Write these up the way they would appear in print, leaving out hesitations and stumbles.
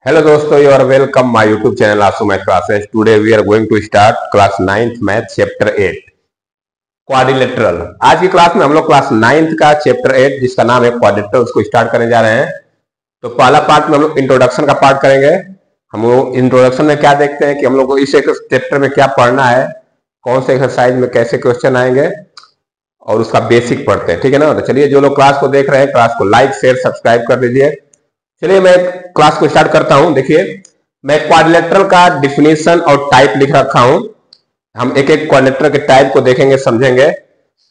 Hello दोस्तों, you are welcome my YouTube channel Asu Math Classes. Today we are going to start class 9th Math Chapter 8 quadrilateral. आज की class में हम लोग class 9th का chapter 8 जिसका नाम है क्वाड्रिलेटरल उसको स्टार्ट करने जा रहे हैं। तो पहला पार्ट में हम लोग इंट्रोडक्शन का पार्ट करेंगे। हम लोग इंट्रोडक्शन में क्या देखते हैं कि हम लोग को इस एक चैप्टर में क्या पढ़ना है, कौन से एक्सरसाइज में कैसे क्वेश्चन आएंगे और उसका बेसिक पढ़ते हैं। ठीक है ना। तो चलिए, जो लोग क्लास को देख रहे हैं क्लास को लाइक शेयर सब्सक्राइब कर दीजिए। चलिए मैं क्लास को स्टार्ट करता हूं। देखिए, मैं क्वाड्रिलेटरल का डिफिनीशन और टाइप लिख रखा हूं। हम एक एक क्वाड्रिलेटरल के टाइप को देखेंगे, समझेंगे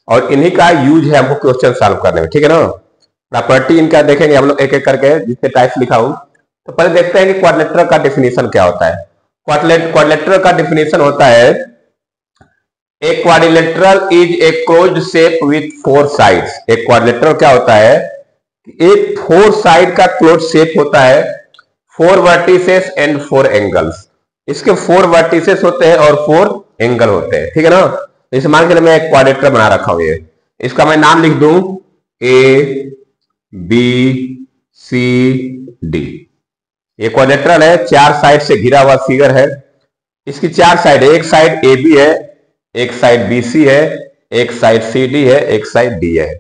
और इन्हीं का यूज है हमको क्वेश्चन सॉल्व करने में। ठीक है ना। प्रॉपर्टी इनका देखेंगे हम लोग एक एक करके, जिसके टाइप लिखा हूं। तो पहले देखते हैं कि क्वाड्रिलेटरल का डिफिनीशन क्या होता है। क्वाड्रिलेटरल का डिफिनीशन होता है, a quadrilateral is a closed shape with 4 sides. एक क्वाड्रिलेटरल क्या होता है, एक 4 साइड का क्लोज शेप होता है, 4 वर्टिसेस एंड 4 एंगल्स। इसके 4 वर्टिसेस होते हैं और 4 एंगल होते हैं। ठीक है ना। जैसे मान के मैं एक क्वाड्रिलेटरल बना रखा हूं, ये इसका मैं नाम लिख दूं ए बी सी डी। ये क्वाड्रिलेटरल है, 4 साइड से घिरा हुआ फिगर है। इसकी 4 साइड है, एक साइड ए बी है, एक साइड बी सी है, एक साइड सी डी है, एक साइड डी है।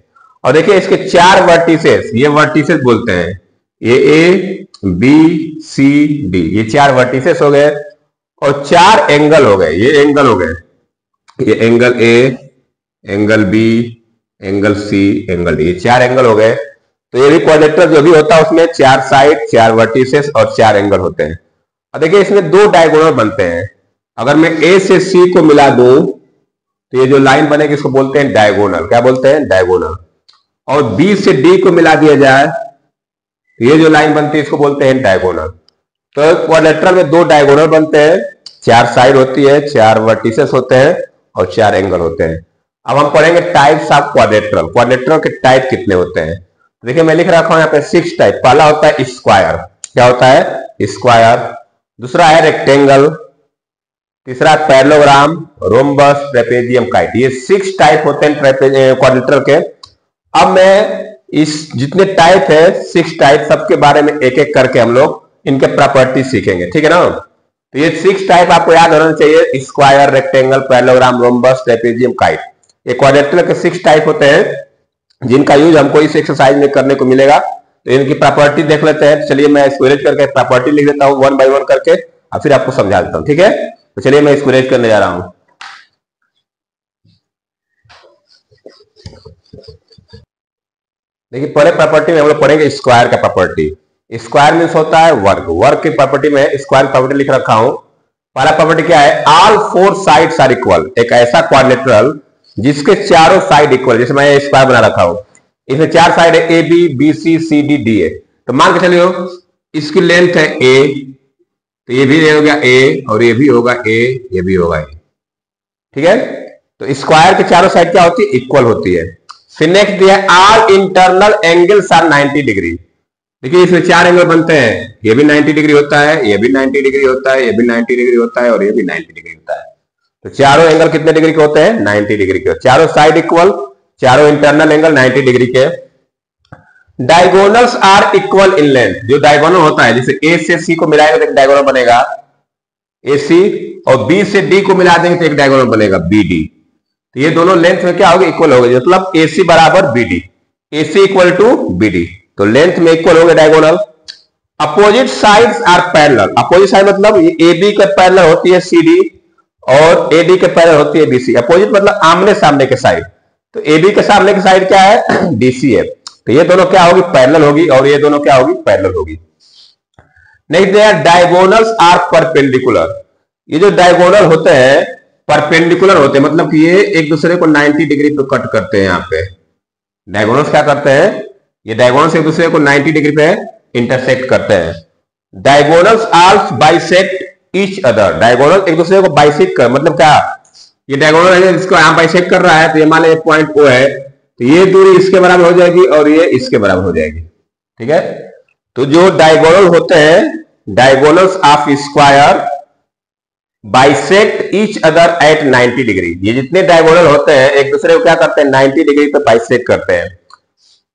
और देखिए इसके 4 वर्टिसेस, ये वर्टिसेस बोलते हैं, ये ए बी सी डी, ये 4 वर्टिसेस हो गए और 4 एंगल हो गए। ये एंगल हो गए, ये angle A, angle B, angle C, angle D, ये 4 एंगल हो गए। तो ये भी क्वाड्रिलेटरल जो भी होता है उसमें 4 साइड, 4 वर्टिसेस और 4 एंगल होते हैं। और देखिए इसमें 2 डायगोनल बनते हैं। अगर मैं ए से सी को मिला दूं तो ये जो लाइन बनेगी इसको बोलते हैं डायगोनल। क्या बोलते हैं? डायगोनल। और बी से डी को मिला दिया जाए तो ये जो लाइन बनती है इसको बोलते हैं डायगोनल। तो क्वाड्रिलेटरल में 2 डायगोनल बनते हैं, 4 साइड होती है, 4 वर्टिसेस होते हैं और 4 एंगल होते हैं। अब हम पढ़ेंगे टाइप्स ऑफ क्वाड्रिलेटरल। क्वाड्रिलेटरल के टाइप कितने होते हैं? देखिए मैं लिख रखा हूं यहाँ पे 6 टाइप। पहला होता है स्क्वायर। क्या होता है? स्क्वायर। दूसरा है रेक्टेंगल, तीसरा पैरेललोग्राम, रोम्बस, ट्रेपेजियम, काइट। ये 6 टाइप होते हैं क्वाड्रिलेटरल के। अब मैं इस जितने टाइप है 6 टाइप सबके बारे में एक एक करके हम लोग इनके प्रॉपर्टी सीखेंगे। ठीक है ना। तो ये 6 टाइप आपको याद होना चाहिए, square, rectangle, parallelogram, rhombus, trapezium, kite. ये क्वाड्रिलेटरल के 6 टाइप होते हैं जिनका यूज हमको इस एक्सरसाइज में करने को मिलेगा। तो इनकी प्रॉपर्टी देख लेते हैं। चलिए मैं इसको इरेज करके प्रॉपर्टी लिख देता हूँ 1 बाय 1 करके और फिर आपको समझा देता हूँ। ठीक है। तो चलिए मैं इसको इरेज करने जा रहा हूं। देखिए पहले प्रॉपर्टी में हम लोग पढ़ेंगे स्क्वायर का प्रॉपर्टी। स्क्वायर मींस होता है वर्ग। वर्ग की प्रॉपर्टी में स्क्वायर प्रॉपर्टी लिख रखा हूं। पहला प्रॉपर्टी क्या है? All 4 sides are equal. एक ऐसा क्वाड्रिलेटरल जिसके चारों साइड इक्वल। जैसे मैं स्क्वायर बना रखा हूं, इसमें 4 साइड है, A B, B C, C D, D है। तो मान के चलिए इसकी लेंथ है ए, तो ये भी हो गया ए और ये भी होगा ए, ये भी होगा ए। ठीक है। तो स्क्वायर के चारों साइड क्या होती है? इक्वल होती है। फिर नेक्स्ट दिया है all internal angles are 90 degree. देखिए इसमें 4 एंगल बनते हैं, ये भी 90 डिग्री होता है, ये भी 90 डिग्री होता है, ये भी 90 डिग्री होता है और ये भी 90 डिग्री होता है। तो चारों एंगल कितने डिग्री के होते हैं? 90 डिग्री के। चारों साइड इक्वल, चारों इंटरनल एंगल 90 डिग्री के। Diagonals are equal in length. जो डायगोनल होता है, जैसे ए से सी को मिलाएंगे तो एक डायगोनल बनेगा ए सी, और बी से डी को मिला देंगे तो एक डायगोनल बनेगा बी डी। तो ये दोनों लेंथ में क्या होगा? इक्वल होगा। मतलब ए सी बराबर B D, A C equal to B D. तो लेंथ में इक्वल हो गए diagonal. Opposite sides are parallel. Opposite side मतलब ए बी के पैरेलल होती है सी डी और ए डी के पैरेलल होती है बी सी। अपोजिट मतलब आमने सामने के साइड। तो ए बी के सामने की साइड क्या है? डी सी है। तो ये दोनों क्या होगी? पैरेलल होगी और ये दोनों क्या होगी? पैरेलल होगी। Next diagonals are perpendicular. ये जो डायगोनल होते हैं परपेंडिकुलर होते हैं, मतलब कि ये एक दूसरे को 90 डिग्री पे कट करते हैं। यहाँ पे डायगोनल्स क्या करते हैं? ये डायगोनल्स एक दूसरे को 90 डिग्री पे इंटरसेक्ट करते हैं। Diagonals also bisect each other. Diagonal एक दूसरे को बाइसेक्ट कर, मतलब क्या? ये डायगोनल है जिसको यहाँ बाइसेक्ट कर रहा है, तो ये मान लीजिए पॉइंट ओ है, तो ये दूरी इसके बराबर हो जाएगी और ये इसके बराबर हो जाएगी। ठीक है। तो जो डायगोनल होते हैं, diagonals of square bisect each other at 90 degree. ये जितने डायगोनल होते हैं एक दूसरे को क्या करते हैं? 90 डिग्री पे बाइसेक्ट करते हैं।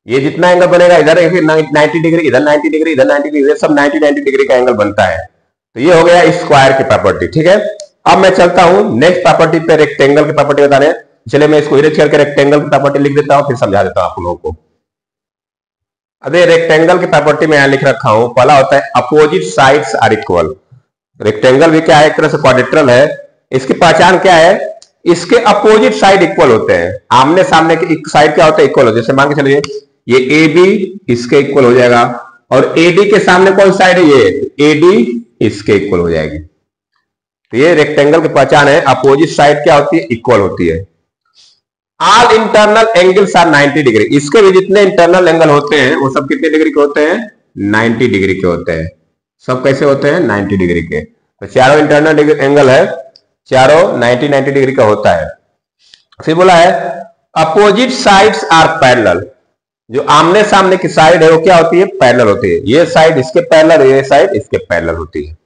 ये जितना एंगल बनेगा, इधर 90 डिग्री, इधर 90 डिग्री, इधर 90 डिग्री, सब 90 डिग्री का एंगल बनता है। तो ये हो गया स्क्वायर की प्रॉपर्टी। ठीक है, अब मैं चलता हूं नेक्स्ट प्रॉपर्टी पे, रेक्टेंगल की प्रॉपर्टी बताने। चलिए मैं इसको इरेज करके रेक्टेंगल की प्रॉपर्टी लिख देता हूं, फिर समझा देता हूं आप लोगों को। अभी रेक्टेंगल की प्रॉपर्टी में यहां लिख रखा हूं, पहला होता है opposite sides are equal. Rectangle भी क्या है, एक तरह से क्वाड्रिलेटरल है। इसकी पहचान क्या है, इसके अपोजिट साइड इक्वल होते हैं। आमने सामने के एक साइड क्या होता है, इक्वल होते हैं। जैसे मान के चलिए ये ए बी इसके इक्वल हो जाएगा, और एडी के सामने कौन साइड है, ये एडी इसके इक्वल हो जाएगी। तो ये रेक्टेंगल की पहचान है, अपोजिट साइड क्या होती है, इक्वल होती है। All internal angles are 90 degree. इसके भी जितने इंटरनल एंगल होते हैं वो सब कितने डिग्री के होते हैं, 90 डिग्री के होते हैं। सब कैसे होते हैं, 90 डिग्री के। तो चारों इंटरनल एंगल है, चारों 90 डिग्री का होता है। फिर बोला है अपोजिट साइड्स आर पैरेलल। जो आमने सामने की साइड है वो क्या होती है, पैरेलल होती है। ये साइड इसके पैरेलल, ये साइड इसके पैरेलल होती है।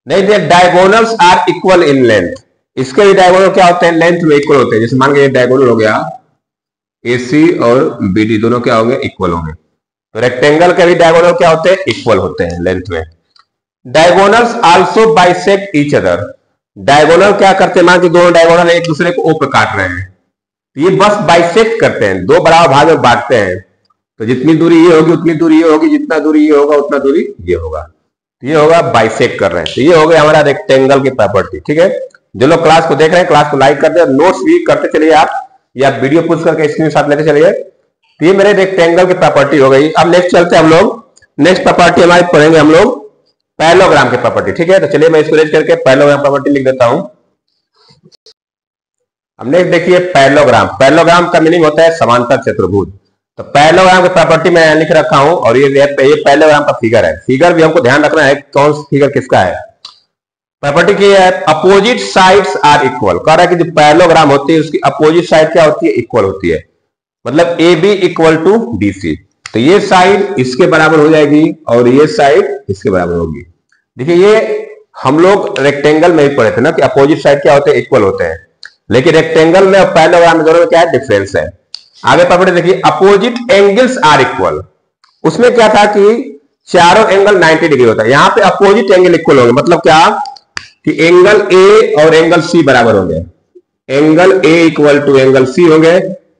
नहीं, diagonals are equal in length. इसके भी डायगोनल क्या होते हैं, लेंथ में इक्वल होते हैं। जैसे मान के ये डायगोनल हो गया, एसी और बीडी दोनों क्या होंगे, इक्वल होंगे। तो रेक्टेंगल के भी डायगोनल क्या होते हैं, इक्वल होते हैं लेंथ में। Diagonals also bisect each other. Diagonal क्या करते हैं, मान के दोनों डायगोनल एक दूसरे को ओ पे काट रहे हैं, तो ये बस बाइसेक्ट करते हैं, दो बराबर भाग में बांटते हैं। तो जितनी दूरी ये होगी उतनी दूरी ये होगी, जितना दूरी ये होगा उतना दूरी ये होगा। ये होगा बाइसेक्ट कर रहे हैं। तो ये हो गया हमारा रेक्टेंगल की प्रॉपर्टी। ठीक है, जो लोग क्लास को देख रहे हैं क्लास को लाइक कर दे, नोट्स भी करते चलिए आप, या वीडियो पुश करके स्क्रीनशॉट लेते चलिए। तो ये मेरे रेक्टेंगल की प्रॉपर्टी हो गई। अब नेक्स्ट चलते हैं हम लोग, नेक्स्ट प्रॉपर्टी हमारी पढ़ेंगे हम लोग पैरेललोग्राम की प्रॉपर्टी। ठीक है, तो चलिए मैं इसको रेज करके पैरेललोग्राम प्रॉपर्टी लिख देता हूं। अब नेक्स्ट देखिए पैरेललोग्राम। पैरेललोग्राम का मीनिंग होता है समांतर चतुर्भुज। तो पैरेललोग्राम की प्रॉपर्टी मैं लिख रखा हूं, और ये पैरेललोग्राम का फिगर है। फिगर भी हमको ध्यान रखना है कौन सा फिगर किसका है। प्रॉपर्टी की है अपोजिट साइड्स आर इक्वल। कह रहा है कि जो पैरेललोग्राम होती है उसकी अपोजिट साइड क्या होती है, इक्वल होती है। मतलब A B equal to B C. तो ये साइड इसके बराबर हो जाएगी और ये साइड इसके बराबर होगी। देखिए ये हम लोग रेक्टेंगल में ही पढ़े थे ना कि अपोजिट साइड क्या होते हैं, इक्वल होते हैं। लेकिन रेक्टेंगल में और पैरेललोग्राम में दोनों में क्या है, डिफरेंस है। आगे प्रॉपर्टी देखिए अपोजिट एंगल्स आर इक्वल। उसमें क्या था कि चारों एंगल 90 डिग्री होता है, यहां पे अपोजिट एंगल इक्वल होंगे। मतलब क्या कि एंगल ए और एंगल सी बराबर होंगे। Angle A equal to angle C होंगे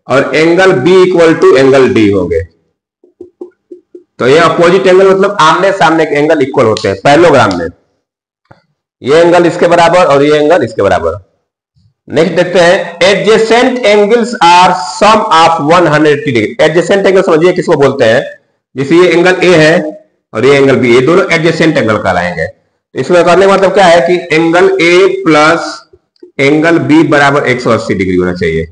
और angle B equal to angle D होंगे। तो ये अपोजिट एंगल मतलब आमने सामने के एंगल इक्वल होते हैं पैरेललोग्राम में। ये एंगल इसके बराबर और ये एंगल इसके बराबर। नेक्स्ट देखते हैं adjacent angles are sum of 180 degree. Adjacent angle समझिए किसको बोलते हैं, जैसे ये एंगल ए है और ये एंगल बी, ये दोनों एडजेसेंट एंगल कहलाएंगे। इसमें करने का मतलब क्या है कि angle A plus angle B बराबर 180 डिग्री होना चाहिए।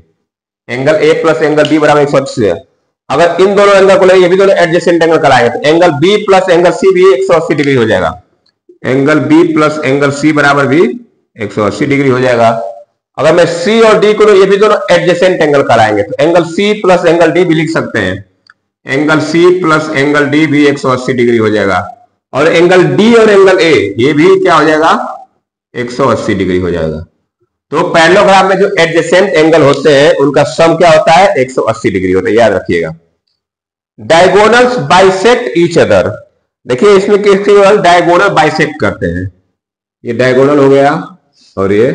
Angle A plus angle B बराबर 180 है। अगर इन दोनों एंगल को ले, ये भी दोनों एडजेसेंट एंगल कहलाएंगे, तो angle B plus angle C भी 180 डिग्री हो जाएगा। Angle B plus angle C बराबर भी 180 डिग्री हो जाएगा। अगर मैं सी और डी को, ये भी दोनों एडजेसेंट एंगल कहलाएंगे, तो angle C plus angle D भी लिख सकते हैं। Angle C plus angle D भी 180 डिग्री हो जाएगा। और एंगल डी और एंगल ए ये भी क्या हो जाएगा, 180 डिग्री हो जाएगा। तो पैरेललोग्राम में जो एडजेसेंट एंगल होते हैं उनका सम क्या होता है, 180 डिग्री होता है, याद रखिएगा। Diagonals bisect each other. देखिए इसमें केवल डायगोनल बाइसेक्ट करते हैं। ये डायगोनल हो गया और ये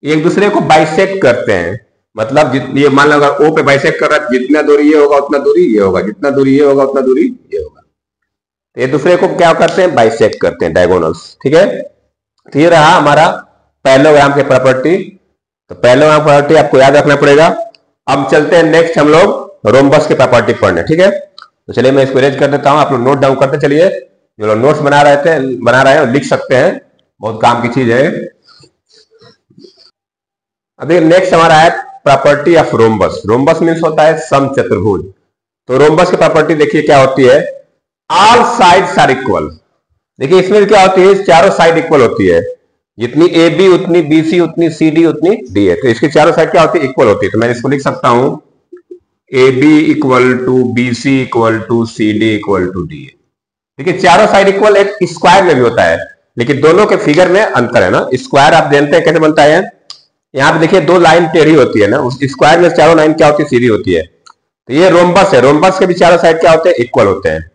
एक दूसरे को बाइसेक्ट करते हैं। मतलब ये मान लो अगर ओ पे बाइसेक्ट कर रहा है, जितना दूरी ये होगा उतना दूरी ये होगा, जितना दूरी ये होगा उतना दूरी ये होगा। तो ये दूसरे को क्या करते हैं, बाइसेक्ट करते हैं, डायगोनल्स। ठीक है, तो ये रहा हमारा पैरेललोग्राम की प्रॉपर्टी। तो पैरेललोग्राम प्रॉपर्टी आपको याद रखना पड़ेगा। अब चलते हैं नेक्स्ट हम लोग रोम्बस की प्रॉपर्टी पढ़ने। ठीक है, तो चलिए मैं इसको इरेज कर देता हूं, आप लोग नोट डाउन करते चलिए। जो लोग नोट्स बना रहे हैं लिख सकते हैं, बहुत काम की चीज है। अभी नेक्स्ट हमारा है property of rhombus. Rhombus means होता है समचतुर्भुज। तो रोम्बस की प्रॉपर्टी देखिए क्या होती है, ऑल साइड्स आर इक्वल। देखिए इसमें क्या होती है, चारों साइड इक्वल होती है। जितनी ए बी उतनी बी सी उतनी सी डी उतनी डी है। तो इसकी चारों साइड क्या होती है, इक्वल होती है। तो मैं इसको लिख सकता हूं A B equal to B C equal to C D equal to D है। देखिए चारों साइड इक्वल एक स्क्वायर में भी होता है, लेकिन दोनों के फिगर में अंतर है ना। स्क्वायर आप जानते हैं कैसे बनता है, यहाँ पे देखिए दो लाइन टेढ़ी होती है ना, उस स्क्वायर में चारों लाइन क्या होती है, सीधी होती है। तो ये रोम्बस है, रोम्बस के भी चारों साइड क्या होते हैं, इक्वल होते हैं।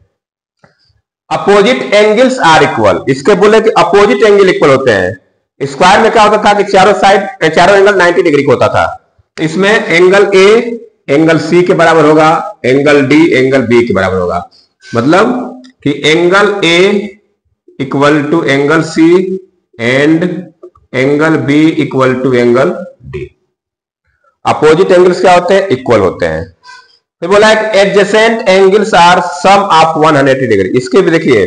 अपोजिट एंगल्स आर इक्वल, इसके बोले कि अपोजिट एंगल इक्वल होते हैं। स्क्वायर में क्या होता था कि चारों साइड चारों एंगल 90 डिग्री का होता था। इसमें एंगल ए एंगल सी के बराबर होगा, एंगल डी एंगल बी के बराबर होगा। मतलब कि angle A equal to angle C and angle B equal to angle D. Opposite angles क्या होते हैं, इक्वल होते हैं। फिर बोला है adjacent angles are sum of 180 degree. इसके भी देखिए,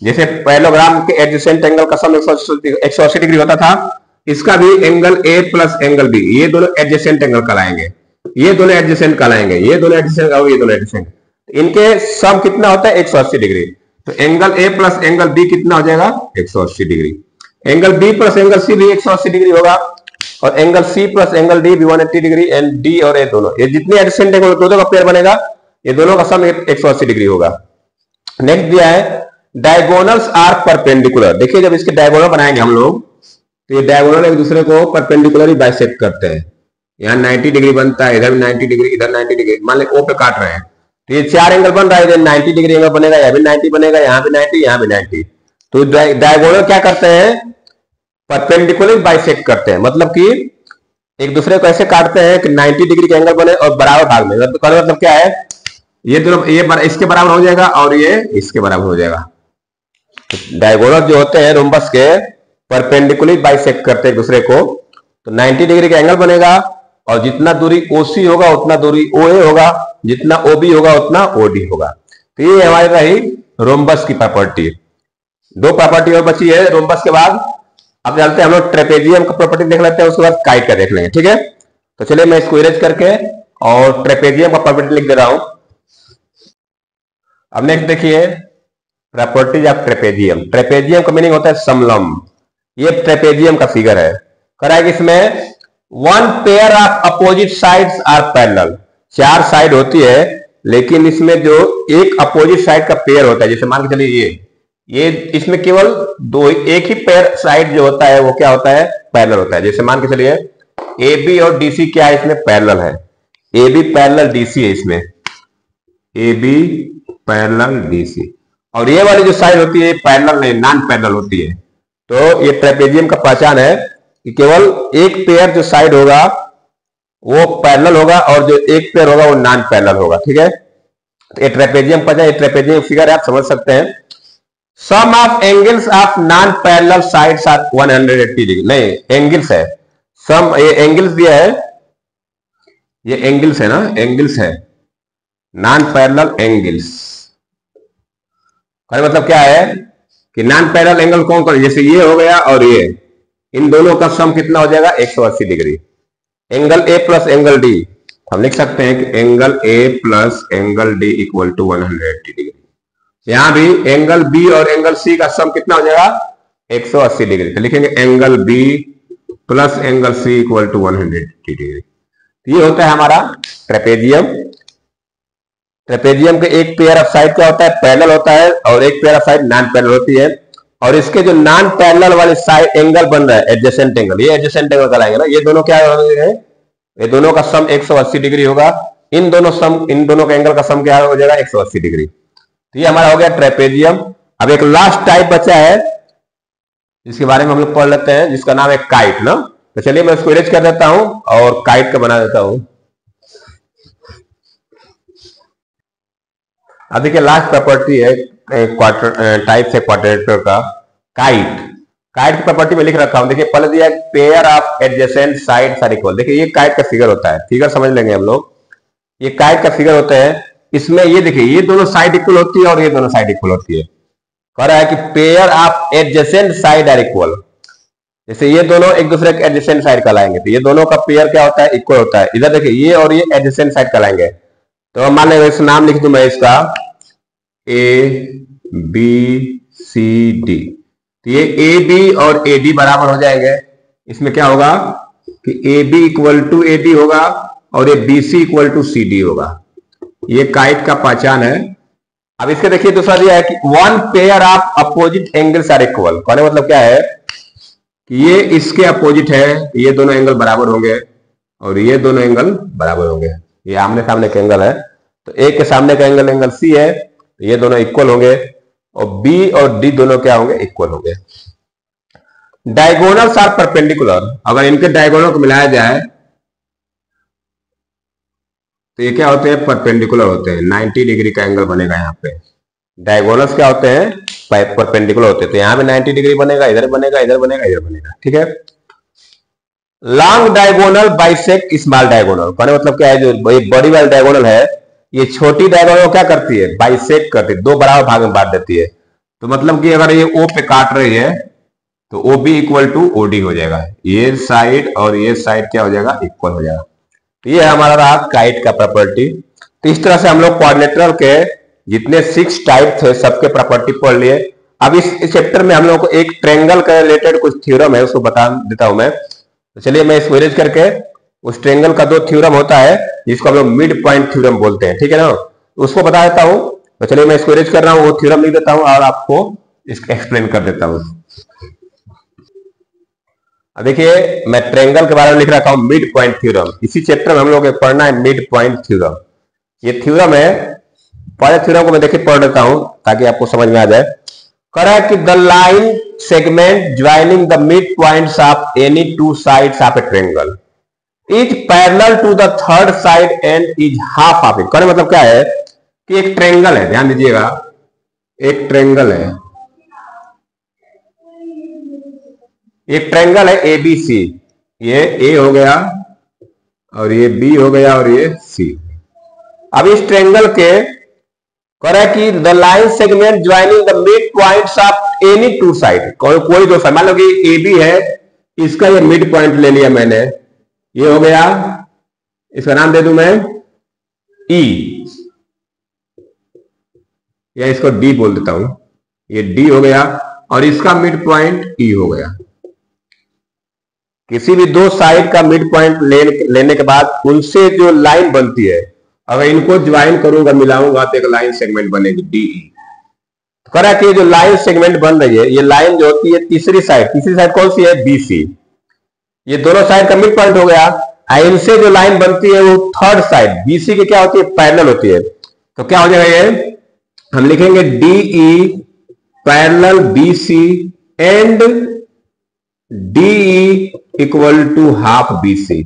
जैसे पैरेललोग्राम के एडजेसेंट एंगल का सम 180 डिग्री होता था, इसका भी angle A plus angle B, ये दोनों एडजेसेंट एंगल कहलाएंगे, ये दोनों एडजेसेंट कहलाएंगे, ये दोनों एडजेसेंट और ये दोनों एडजेसेंट। इनके सम कितना होता है, 180 डिग्री। तो angle A plus angle B कितना हो जाएगा, 180 degree. Angle B plus angle C भी 180 डिग्री होगा, और angle C plus angle D भी 180 डिग्री। एंड डी और ए दोनों, ये जितने एडजेसेंट एंगल दोनों का पेयर बनेगा, ये दोनों का सम 180 डिग्री होगा। नेक्स्ट दिया है डायगोनल्स आर परपेंडिकुलर। देखिए जब इसके डायगोनल बनाएंगे हम लोग, तो ये डायगोनल एक दूसरे को परपेंडिकुलर ही बाइसेक्ट करते हैं। यहाँ 90 डिग्री बनता है, इधर भी 90 डिग्री, इधर 90 डिग्री, मान लो ओ पे काट रहे हैं, तो ये 4 एंगल बन रहा है, इधर 90 डिग्री एंगल बनेगा, यहाँ भी 90 बनेगा, यहाँ भी 90, यहाँ भी 90। तो डायगोनल क्या करते हैं, परपेंडिकुलर बाइसेक्ट करते हैं। मतलब कि एक दूसरे को ऐसे काटते हैं कि 90 डिग्री का एंगल बने और बराबर भाग में। मतलब क्या है, ये दोनों ये इसके बराबर हो जाएगा और ये इसके बराबर हो जाएगा। तो डायगोनल जो होते हैं रोम्बस के, परपेंडिकुलर बाइसेक्ट करते हैं एक दूसरे को, तो 90 डिग्री का एंगल बनेगा, और जितना दूरी OC होगा उतना दूरी OA होगा, जितना OB होगा उतना OD होगा। तो ये हमारी रही रोम्बस की प्रॉपर्टी। 2 प्रॉपर्टी और बची है रोम्बस के बाद। अब चलते हैं हम लोग ट्रेपेजियम का प्रॉपर्टी देख लेते हैं, उसके बाद काइट का देख लेंगे, ठीक है। तो चलिए मैं इसको इरेज करके और ट्रेपेजियम का प्रॉपर्टी लिख दे रहा हूं। अब नेक्स्ट देखिए प्रॉपर्टीज ऑफ ट्रेपेजियम। ट्रेपेजियम का मीनिंग होता है समलंब। ये ट्रेपेजियम का फिगर है। करेगा इसमें 1 pair of opposite sides are parallel. 4 side होती है, लेकिन इसमें जो एक अपोजिट साइड का पेयर होता है, जैसे मान के चलिए ये इसमें केवल एक ही पेयर साइड जो होता है वो क्या होता है, पैरेलल होता है। जैसे मान के चलिए AB और DC क्या है, इसमें पैरेलल है, AB पैरेलल DC है, इसमें AB पैरेलल DC। और ये वाली जो साइड होती है पैरेलल नहीं, नॉन पैरेलल होती है। तो ये ट्रेपेजियम का पहचान है कि केवल एक पेयर जो साइड होगा वो पैरेलल होगा, और जो एक पेयर होगा वो नॉन पैरेलल होगा, ठीक है। तो ये ट्रेपेजियम पहचान, ये ट्रेपेजियम फिगर आप समझ सकते हैं। Sum of angles of non parallel sides are 180 degree. नहीं, एंगल्स है सम, ये एंगल्स दिया है, ये एंगल्स है ना, एंगल्स है, नॉन पैरेलल एंगल्स। मतलब क्या है कि नॉन पैरेलल एंगल कौन कौन, जैसे ये हो गया और ये, इन दोनों का सम कितना हो जाएगा, 180 degree. Angle A plus angle D, हम लिख सकते हैं कि angle A plus angle D equal to 180 degree. यहां भी एंगल B और एंगल C का सम कितना हो जाएगा, 180 डिग्री। तो लिखेंगे angle B plus angle C equal to 180 degree. ये होता है हमारा ट्रेपेजियम। ट्रेपेजियम के एक पेयर ऑफ साइड क्या होता है, पैरेलल होता है, और एक pair of side non parallel होती है। और इसके जो नॉन पैरेलल वाले साइड एंगल बन रहा है एडजेसेंट एंगल, ये एडजेसेंट एंगल कहलाएंगे ना। ये दोनों क्या है, ये दोनों का सम 180 डिग्री होगा। इन दोनों का एंगल का सम क्या हो जाएगा, 180 डिग्री। तो ये हमारा हो गया ट्रेपेजियम। अब एक लास्ट टाइप बचा है, इसके बारे में हम लोग पढ़ लेते हैं, जिसका नाम है काइट ना। तो चलिए मैं इसको इरेज कर देता हूं और काइट का बना देता हूं। अब देखिए लास्ट प्रॉपर्टी है टाइप से क्वाड्रेटर का, काइट। काइट की प्रॉपर्टी में लिख रखा हूं, देखिए पहले दिया pair of adjacent sides are equal. देखिए ये काइट का फिगर होता है, फिगर समझ लेंगे हम लोग। ये काइट का फिगर होता है, इसमें ये देखिए ये दोनों साइड इक्वल होती है और ये दोनों साइड इक्वल होती है। कह रहा है कि pair of adjacent side are equal. जैसे ये दोनों एक दूसरे के एडजेसेंट साइड कहलाएंगे, तो ये दोनों का पेयर क्या होता है, इक्वल होता है। इधर देखिए ये और ये एडजेसेंट साइड कहलाएंगे। तो मान लेंगे इस नाम लिख दूं मैं इसका ABCD। तो ये AB और AD बराबर हो जाएंगे। इसमें क्या होगा कि AB इक्वल टू AD होगा और ये BC इक्वल टू CD होगा। ये काइट का पहचान है। अब इसके देखिए दूसरा दिया है कि 1 pair of opposite angles are equal. कहने मतलब क्या है कि ये इसके अपोजिट है, ये दोनों एंगल बराबर होंगे और ये दोनों एंगल बराबर होंगे। ये आमने सामने के एंगल है। तो ए के सामने का एंगल एंगल सी है, तो ये दोनों इक्वल होंगे और बी और डी दोनों क्या होंगे, इक्वल होंगे। डायगोनल्स आर परपेंडिकुलर, अगर इनके डायगोनल को मिलाया जाए तो ये क्या होते हैं, परपेंडिकुलर होते हैं। 90 डिग्री का एंगल बनेगा यहाँ पे। डायगोनल्स क्या होते हैं, परपेंडिकुलर होते हैं। तो यहाँ पे 90 डिग्री बनेगा, इधर बनेगा, इधर बनेगा, इधर बनेगा, ठीक है। Long diagonal bisect small diagonal, कहने मतलब क्या है, जो बड़ी वाली डायगोनल है ये छोटी डायगोनल को क्या करती है, बाइसेक्ट करती है, दो बराबर भाग में बांट देती है। तो मतलब कि अगर ये ओ पे काट रही है तो O B equal to O D हो जाएगा, ये साइड और ये साइड क्या हो जाएगा, इक्वल हो जाएगा। तो ये हमारा रहा काइट का प्रॉपर्टी। तो इस तरह से हम लोग क्वाड्रिलेटरल के जितने 6 टाइप थे सबके प्रॉपर्टी पढ़ लिए। अब इस चैप्टर में हम लोग को एक ट्रायंगल के रिलेटेड कुछ थ्योरम है, उसको बता देता हूं मैं। तो चलिए मैं इसको इरेज करके, उस ट्रायंगल का 2 थ्योरम होता है जिसको हम लोग मिड पॉइंट थ्योरम बोलते हैं, ठीक है ना, उसको बता देता हूं। तो चलिए मैं इसको इरेज कर रहा हूं, वो थ्योरम लिख देता हूं और आपको इसको एक्सप्लेन कर देता हूं। देखिए मैं ट्रायंगल के बारे में लिख रखा हूं मिड पॉइंट थ्योरम। इसी चैप्टर में हम लोग पढ़ना है मिड पॉइंट थ्योरम। ये थ्योरम है, पहले थ्योरम को मैं देखिए पढ़ देता हूं ताकि आपको समझ में आ जाए। कह रहा है कि the line segment joining the mid points of any 2 sides of a triangle is parallel to the third side and is half of it. कहने मतलब क्या है कि एक ट्रायंगल है, ध्यान दीजिएगा, एक ट्रायंगल है, एक ट्रायंगल है एबीसी, ये ए हो गया और ये बी हो गया और ये सी। अब इस ट्रायंगल के कह रहा है कि the line segment joining the mid points of any 2 side, कोई 2 साइड, मान लो कि ए बी है, इसका ये मिड पॉइंट ले लिया मैंने, ये हो गया, इसका नाम दे दूं मैं ई, या इसको डी बोल देता हूं, ये डी हो गया और इसका मिड पॉइंट ई हो गया। किसी भी 2 साइड का मिड पॉइंट लेने के बाद उनसे जो लाइन बनती है, अगर इनको ज्वाइन करूंगा, मिलाऊंगा तो एक लाइन सेगमेंट बनेगी डीई। तो कह रहा है कि जो लाइन सेगमेंट बन रही है, ये लाइन जो होती है तीसरी साइड कौन सी है, बीसी, ये दोनों साइड का मिड पॉइंट हो गया। इनसे जो लाइन बनती है वो थर्ड साइड बीसी की क्या होती है, पैरेलल होती है। तो क्या हो जाएगा, ये हम लिखेंगे DE parallel BC and DE equal to half BC.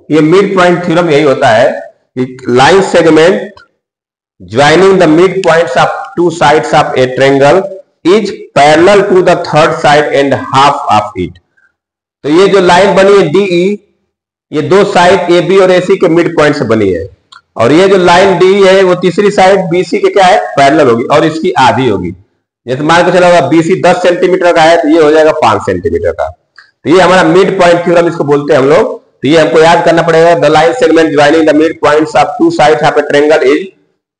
ये मिड पॉइंट थ्योरम यही होता है कि line segment joining the mid points of 2 sides of a triangle is parallel to the third side and half of it. तो ये जो line बनी है डीई, ये 2 साइड ए बी और एसी के मिड पॉइंट से बनी है, और ये जो लाइन डी है वो तीसरी साइड बीसी के क्या है, पैरेलल होगी और इसकी आधी होगी। जैसे मान के चला होगा बीसी 10 सेंटीमीटर का है तो ये हो जाएगा 5 सेंटीमीटर का। तो ये हमारा मिड पॉइंट थ्योरम इसको बोलते हैं हम लोग। तो ये हमको याद करना पड़ेगा, the line segment joining the mid points of 2 sides of a triangle is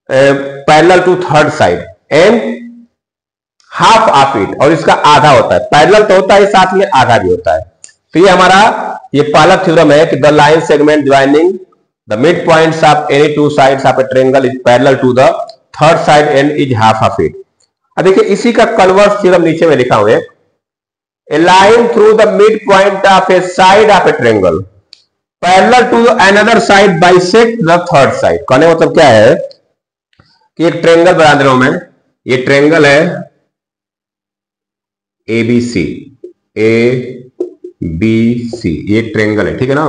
parallel to third side and half of it, और इसका आधा होता है, पैरेलल तो होता है साथ में आधा भी होता है। तो ये हमारा ये पहला थ्योरम है कि the line segment joining the mid points of any 2 sides of a triangle is parallel to the third side and is half of it. अब देखिए इसी का कन्वर्स थ्योरम नीचे में लिखा हुआ है, a line through the midpoint of a side of a triangle parallel to another side bisect the third side। कहने मतलब क्या है कि एक ट्रायंगल बना दे रहा हूं मैं, ये ट्रायंगल है एबीसी, ए बी सी, ये ट्रायंगल है, ठीक है ना।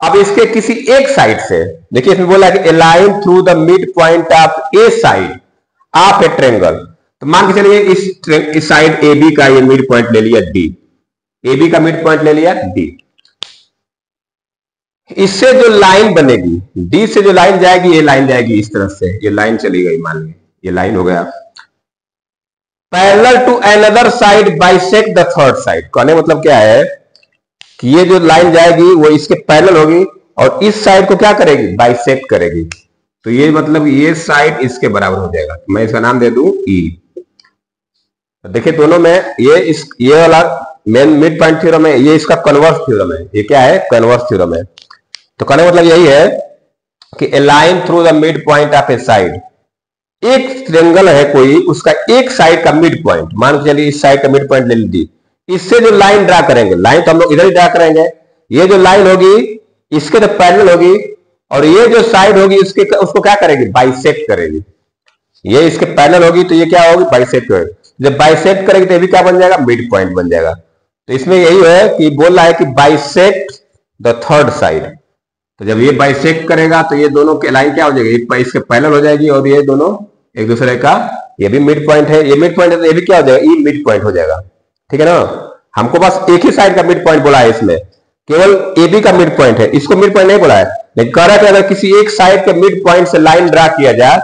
अब इसके किसी एक साइड से, देखिए इसमें बोला कि a line through the midpoint of a side of a triangle, तो मान के चलिए इस साइड ए बी का ये मिड पॉइंट ले लिया डी, ए बी का मिड पॉइंट ले लिया डी। इससे जो लाइन बनेगी, डी से जो लाइन जाएगी, ये लाइन जाएगी इस तरफ से, ये लाइन चली गई, मान ली ये लाइन हो गया। Parallel to another side bisect the third side, कहने मतलब क्या है कि ये जो लाइन जाएगी वो इसके पैरेलल होगी और इस साइड को क्या करेगी, बाइसेक्ट करेगी। तो ये मतलब ये साइड इसके बराबर हो जाएगा। मैं इसका नाम दे दूं ई। देखिए दोनों में ये वाला मेन मिड पॉइंट थ्योरम है, ये इसका कन्वर्स थ्योरम है। ये क्या है, कन्वर्स थ्योरम है। तो कहने मतलब यही है कि a line through the mid point of a side, एक ट्रायंगल है कोई, उसका एक साइड का मिड पॉइंट, मान के चलिए इस साइड का मिड पॉइंट ले लीजिए, इससे जो लाइन ड्रा करेंगे, लाइन तो हम लोग इधर ही ड्रा करेंगे, ये जो लाइन होगी इसके तो पैरेलल होगी और ये जो साइड होगी उसको क्या करेगी, बाइसेक्ट करेगी। ये इसके पैरेलल होगी तो ये क्या होगी, बाइसेक्ट करेगी। जब बाइसेक्ट करेगी तो ये भी क्या बन जाएगा, मिड पॉइंट बन जाएगा। तो इसमें यही है कि बोल रहा है कि बाइसेक्ट द थर्ड साइड। तो जब ये बाइसेक्ट करेगा तो ये दोनों की लाइन क्या हो जाएगी, इसके पैरेलल हो जाएगी और ये दोनों एक दूसरे का, ये भी मिड पॉइंट है, ये मिड पॉइंट है तो ये भी क्या हो जाएगा, ये मिड पॉइंट हो जाएगा। ठीक है ना। हमको बस एक ही साइड का मिड पॉइंट बोला है, इसमें केवल ए बी का मिड पॉइंट है, इसको मिड पॉइंट नहीं बोला है। लेकिन कह रहा है कि अगर किसी एक साइड के मिड पॉइंट से लाइन ड्रा किया जाए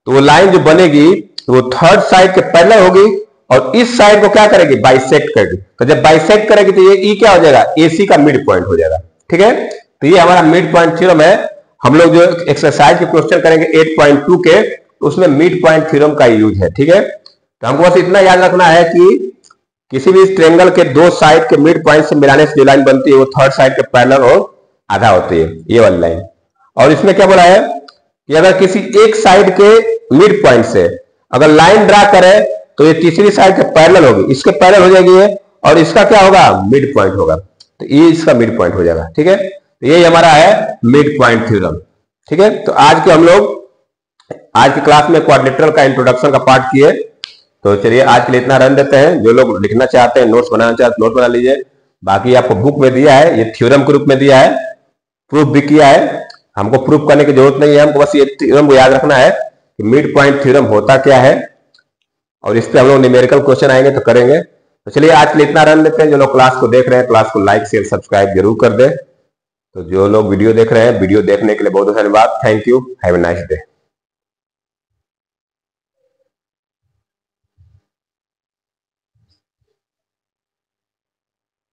तो वो लाइन जो बनेगी तो वो थर्ड साइड के पैरेलल होगी और इस साइड को क्या करेगी, बाइसेक्ट करेगी। तो जब बाइसेक्ट करेगी तो ये ई क्या हो जाएगा, एसी का मिड पॉइंट हो जाएगा। ठीक है, तो ये हमारा मिड पॉइंट थ्योरम है। हम लोग जो एक्सरसाइज के क्वेश्चन करेंगे 8.2 के, उसमें मिड पॉइंट थ्योरम का यूज है। ठीक है, तो हमको बस इतना याद रखना है कि किसी भी ट्रायंगल के दो साइड के मिड पॉइंट से मिलाने से जो लाइन बनती है वो थर्ड साइड के पैरेलल और आधा होती है, ये वाली लाइन। और इसमें क्या बोला है कि अगर किसी एक साइड के मिड पॉइंट से अगर लाइन ड्रा करे तो ये तीसरी साइड के पैरेलल होगी, इसके पैरेलल हो जाएगी ये, और इसका क्या होगा, मिड पॉइंट होगा। तो ये इसका मिड पॉइंट हो जाएगा। ठीक है, तो ये हमारा है मिड पॉइंट थ्योरम। ठीक है, तो आज के हम लोग आज की क्लास में क्वाड्रिलेटरल का इंट्रोडक्शन का पार्ट किए। तो चलिए आज के लिए इतना रन देते हैं। जो लोग लिखना चाहते हैं, नोट्स बनाना चाहते हैं, नोट बना लीजिए। बाकी आपको बुक में दिया है, ये थ्योरम के रूप में दिया है, प्रूफ भी किया है। हमको प्रूफ करने की जरूरत नहीं है, हमको बस ये थ्योरम को याद रखना है कि मिड पॉइंट थ्योरम होता क्या है, और इस पे हम लोग न्यूमेरिकल क्वेश्चन आएंगे तो करेंगे। तो चलिए आज के लिए इतना रन देते हैं। जो लोग क्लास को देख रहे हैं, क्लास को लाइक शेयर सब्सक्राइब जरूर कर दे। तो जो लोग वीडियो देख रहे हैं, वीडियो देखने के लिए बहुत बहुत धन्यवाद। Thank you, have a nice day.